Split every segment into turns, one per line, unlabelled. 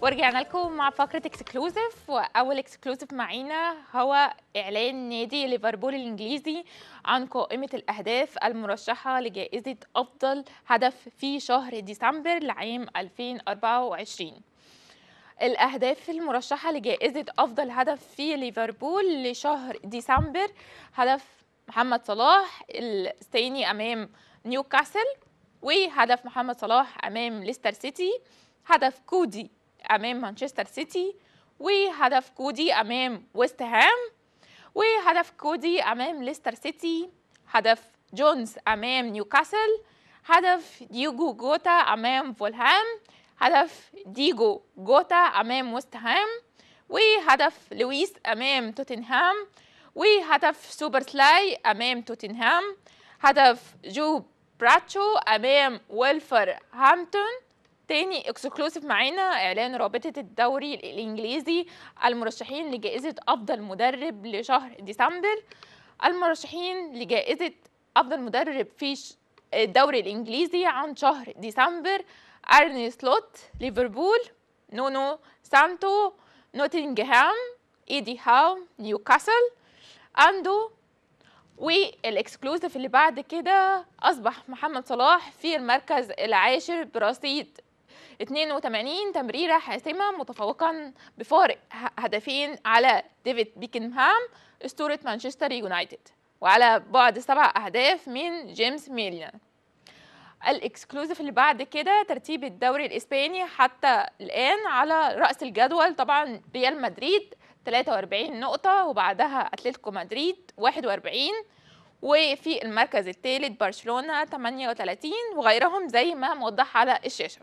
ورجعنا لكم مع فقرة اكسكلوزيف، وأول اكسكلوزيف معانا هو إعلان نادي ليفربول الإنجليزي عن قائمة الأهداف المرشحة لجائزة أفضل هدف في شهر ديسمبر لعام 2024. الأهداف المرشحة لجائزة أفضل هدف في ليفربول لشهر ديسمبر: هدف محمد صلاح الثاني أمام نيوكاسل، وهدف محمد صلاح أمام ليستر سيتي، هدف كودي أمام مانشستر سيتي، وهدف كودي أمام ويست هام، وهدف كودي أمام ليستر سيتي، هدف جونز أمام نيوكاسل، هدف دييجو جوتا أمام فولهام، هدف ديجو جوتا أمام ويست هام، وهدف لويس أمام توتنهام، وهدف سوبر سلاي أمام توتنهام، هدف جو براتشو أمام ويلفر هامبتون. تاني اكسكلوسيف معانا اعلان رابطة الدوري الانجليزي المرشحين لجائزة افضل مدرب لشهر ديسمبر. المرشحين لجائزة افضل مدرب في الدوري الانجليزي عن شهر ديسمبر: ارني سلوت ليفربول، نونو سانتو نوتنغهام، ايدي هاو نيوكاسل، اندو. والاكسكلوسيف اللي بعد كده اصبح محمد صلاح في المركز العاشر برصيد 82 تمريرة حاسمة، متفوقا بفارق هدفين على ديفيد بيكنهام أسطورة مانشستر يونايتد، وعلى بعد 7 أهداف من جيمس ميليان. الاكسكلوزيف اللي بعد كده ترتيب الدوري الإسباني حتى الآن: على رأس الجدول طبعا ريال مدريد 43 نقطة، وبعدها أتلتيكو مدريد 41، وفي المركز الثالث برشلونة 38، وغيرهم زي ما موضح على الشاشة.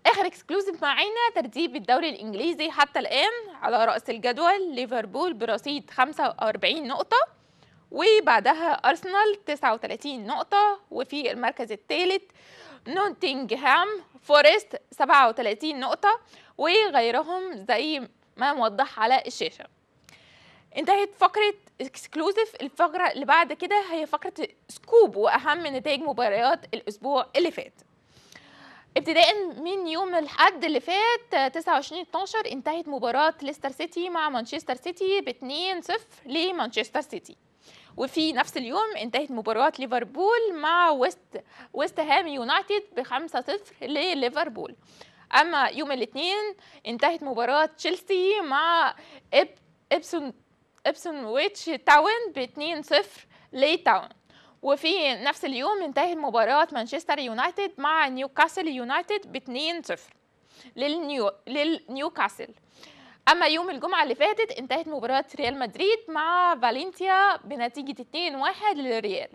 اخر اكسكلوزيف معانا ترتيب الدوري الانجليزي حتى الان: على راس الجدول ليفربول برصيد 45 نقطه، وبعدها ارسنال 39 نقطه، وفي المركز الثالث نوتنغهام فورست 37 نقطه، وغيرهم زي ما موضح على الشاشه. انتهت فقره اكسكلوزيف. الفقره اللي بعد كده هي فقره سكوب واهم نتائج مباريات الاسبوع اللي فات. ابتداء من يوم الأحد اللي فات 29/12 انتهت مباراة ليستر سيتي مع مانشستر سيتي ب2-0 لمانشستر سيتي، وفي نفس اليوم انتهت مباراة ليفربول مع ويست هام يونايتد ب5-0 لليفربول. أما يوم الاثنين انتهت مباراة تشيلسي مع إبسونويتش تاون ب2-0 لتاون، وفي نفس اليوم انتهت مباراة مانشستر يونايتد مع نيوكاسل يونايتد ب2-0 للنيوكاسل. أما يوم الجمعة اللي فاتت انتهت مباراة ريال مدريد مع فالنسيا بنتيجة 2-1 للريال.